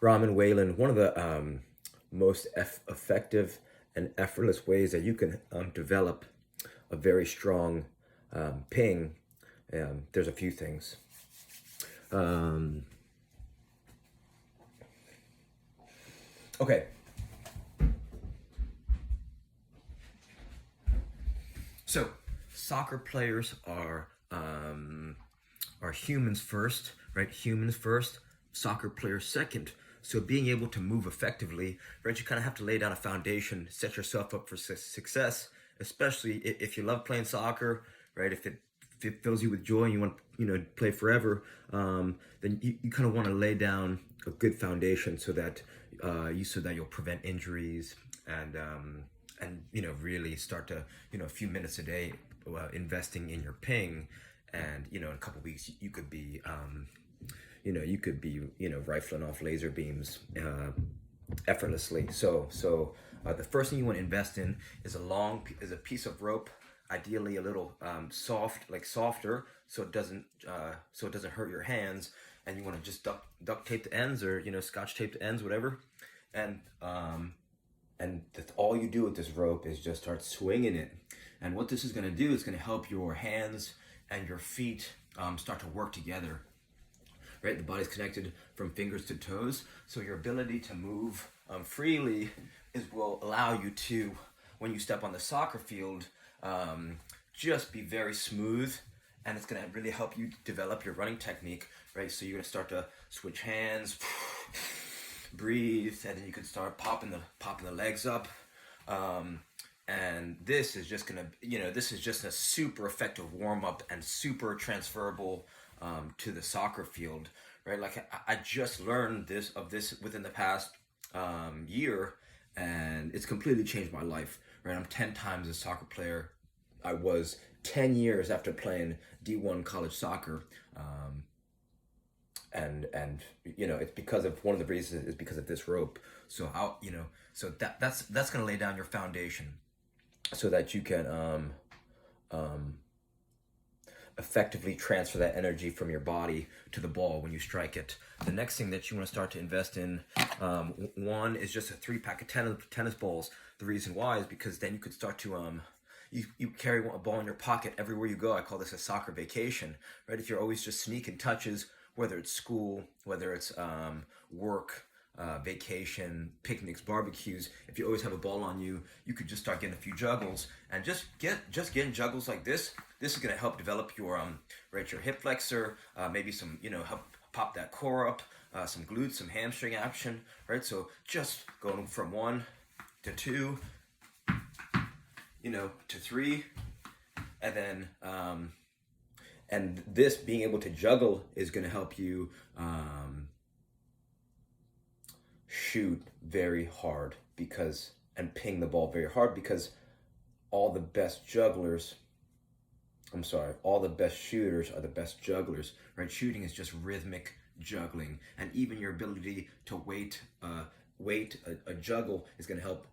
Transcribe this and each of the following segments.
Ramen Whalen, one of the most effective and effortless ways that you can develop a very strong ping. There's a few things. Um, okay. So, soccer players are humans first, right? Humans first, soccer players second. So being able to move effectively, right? You kind of have to lay down a foundation, set yourself up for success, especially if you love playing soccer, right? If it fills you with joy and you want play forever, then you kind of want to lay down a good foundation so that you'll prevent injuries and really start to a few minutes a day investing in your ping, and in a couple weeks you could be rifling off laser beams effortlessly. So the first thing you want to invest in is a piece of rope, ideally a little softer, so it doesn't hurt your hands, and you want to just duct tape the ends, or scotch tape the ends, whatever, and all you do with this rope is just start swinging it. And what this is going to do is going to help your hands and your feet start to work together. Right, the body's connected from fingers to toes, so your ability to move freely will allow you to, when you step on the soccer field, just be very smooth, and it's going to really help you develop your running technique. Right, so you're going to start to switch hands, breathe, and then you can start popping the legs up. And this is just a super effective warm up and super transferable to the soccer field, right? Like I just learned this within the past year, and it's completely changed my life. Right, I'm 10 times a soccer player I was 10 years after playing D1 college soccer. And it's because of one of the reasons is because of this rope. So that's going to lay down your foundation so that you can effectively transfer that energy from your body to the ball when you strike it. The next thing that you want to start to invest in, one is just a 3-pack of tennis balls. The reason why is because then you could start to you carry a ball in your pocket everywhere you go. I call this a soccer vacation, right? If you're always just sneaking touches, whether it's school, whether it's work, vacation, picnics, barbecues, if you always have a ball on you, you could just start getting a few juggles, and just getting juggles like this. This is going to help develop your your hip flexor, maybe some help pop that core up, some glutes, some hamstring action, right? So just going from 1 to 2, to 3, and then and this being able to juggle is going to help you shoot very hard and ping the ball very hard, because all the best shooters are the best jugglers, right? Shooting is just rhythmic juggling, and even your ability to weight a juggle is going to help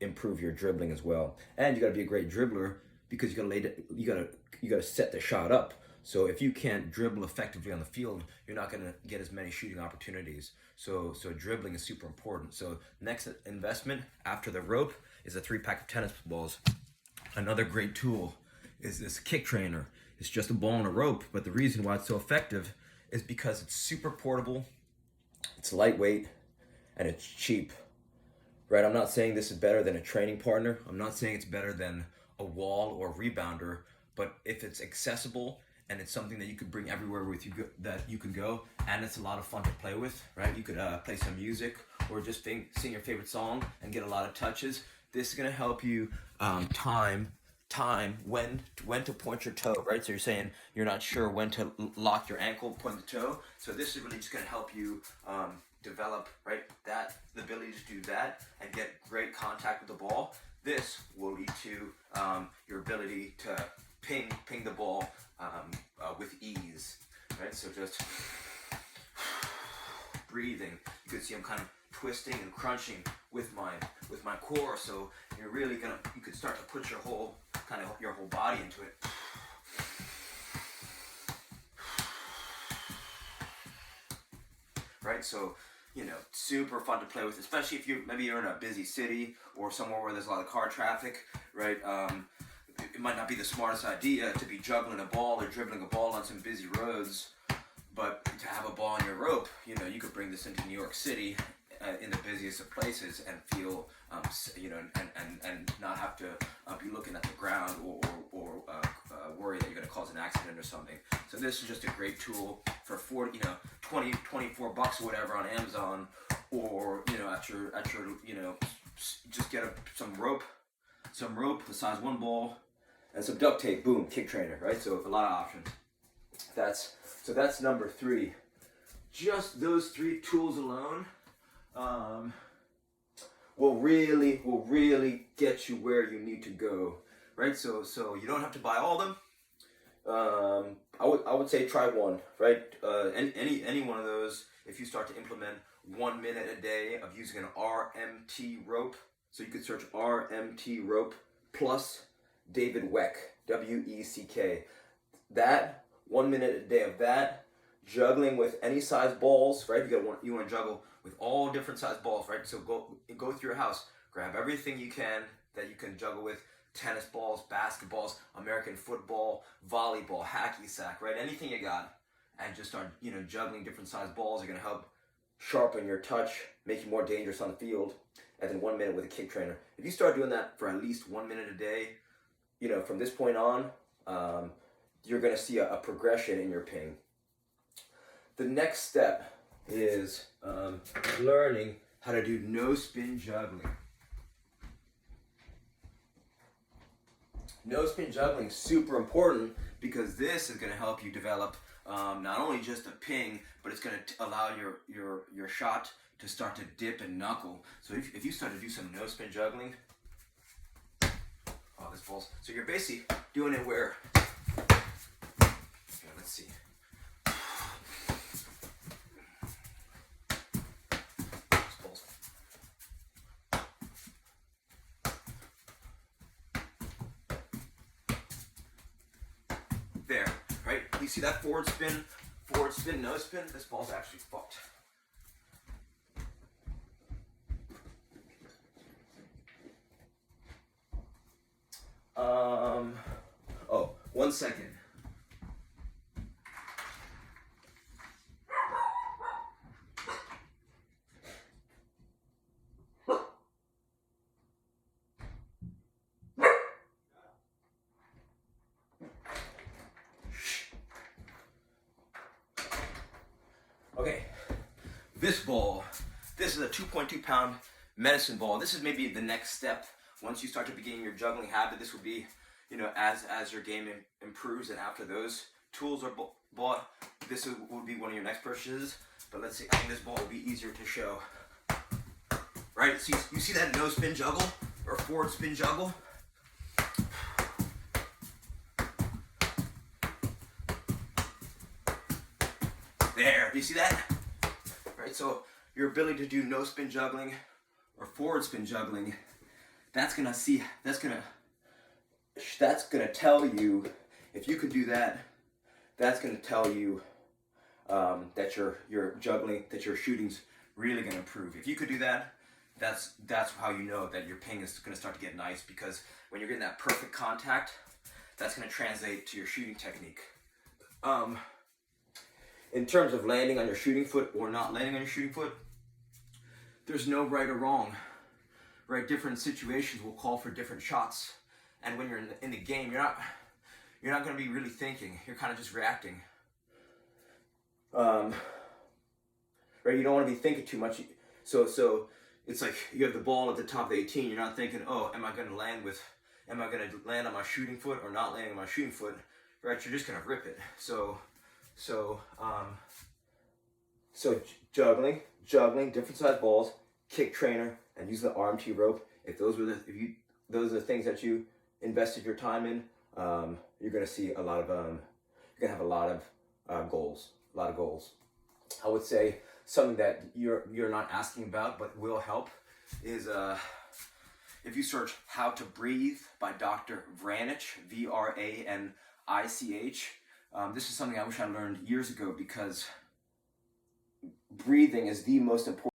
improve your dribbling as well. And you got to be a great dribbler, because you got to set the shot up. So if you can't dribble effectively on the field, you're not going to get as many shooting opportunities. So dribbling is super important. So next investment after the rope is a 3-pack of tennis balls. Another great tool is this kick trainer. It's just a ball and a rope, but the reason why it's so effective is because it's super portable, it's lightweight, and it's cheap. Right? I'm not saying this is better than a training partner. I'm not saying it's better than a wall or a rebounder, but if it's accessible and it's something that you could bring everywhere with you, that you can go, and it's a lot of fun to play with, right? You could play some music or just sing your favorite song and get a lot of touches. This is going to help you time when to point your toe, right? So you're saying you're not sure when to lock your ankle, point the toe. So this is really just going to help you develop, right, the ability to do that and get great contact with the ball. This will lead to your ability to ping the ball with ease, right? So just breathing. You can see I'm kind of twisting and crunching with my core. So you're really you could start to put your whole body into it. Right? So super fun to play with, especially if maybe you're in a busy city or somewhere where there's a lot of car traffic, right? It might not be the smartest idea to be juggling a ball or dribbling a ball on some busy roads, but to have a ball on your rope, you could bring this into New York City in the busiest of places and feel, and not have to be looking at the ground or worry that you're going to cause an accident or something. So this is just a great tool for 24 bucks or whatever on Amazon, or at your just get some rope, the size 1 ball, and some duct tape. Boom, kick trainer, right? So a lot of options. That's number 3. Just those 3 tools alone will really get you where you need to go, right? So you don't have to buy all of them. I would say try one, right? Any one of those. If you start to implement 1 minute a day of using an RMT rope, so you could search RMT rope plus David Weck, W-E-C-K. That 1 minute a day of that, juggling with any size balls, right? You want to juggle with all different size balls, right? So go through your house, grab everything you can that you can juggle with: tennis balls, basketballs, American football, volleyball, hacky sack, right? Anything you got, and just start juggling different size balls. Are going to help sharpen your touch, make you more dangerous on the field. And then 1 minute with a kick trainer. If you start doing that for at least 1 minute a day, from this point on, you're going to see a progression in your ping. The next step is learning how to do no spin juggling. No spin juggling is super important because this is going to help you develop not only just a ping, but it's going to allow your shot to start to dip and knuckle. So if you start to do some no spin juggling, this falls. So you're basically doing it where, let's see. There, right? You see that forward spin, no spin? This ball's actually fucked. Oh, 1 second. Okay, this is a 2.2 pound medicine ball. This is maybe the next step. Once you start to begin your juggling habit, this would be, as your game improves, and after those tools are bought, this would be one of your next purchases. But let's see, I think this ball will be easier to show. Right, so you see that no spin juggle, or forward spin juggle? There, do you see that? Right, so your ability to do no spin juggling or forward spin juggling, that's gonna tell you, if you can do that, that's gonna tell you that your juggling, that your shooting's really gonna improve. If you could do that, that's how you know that your ping is gonna start to get nice, because when you're getting that perfect contact, that's gonna translate to your shooting technique. In terms of landing on your shooting foot or not landing on your shooting foot, there's no right or wrong, right? Different situations will call for different shots, and when you're in the game, you're not going to be really thinking. You're kind of just reacting. Right? You don't want to be thinking too much. So it's like you have the ball at the top of the 18. You're not thinking, oh, am I going to land on my shooting foot or not landing on my shooting foot? Right? You're just going to rip it. So juggling, different size balls, kick trainer, and use the RMT rope. If those are the things that you invested your time in, you're gonna see a lot of you're gonna have a lot of goals. I would say something that you're not asking about but will help is if you search "How to Breathe" by Dr. Vranich, V-R-A-N-I-C-H. This is something I wish I learned years ago, because breathing is the most important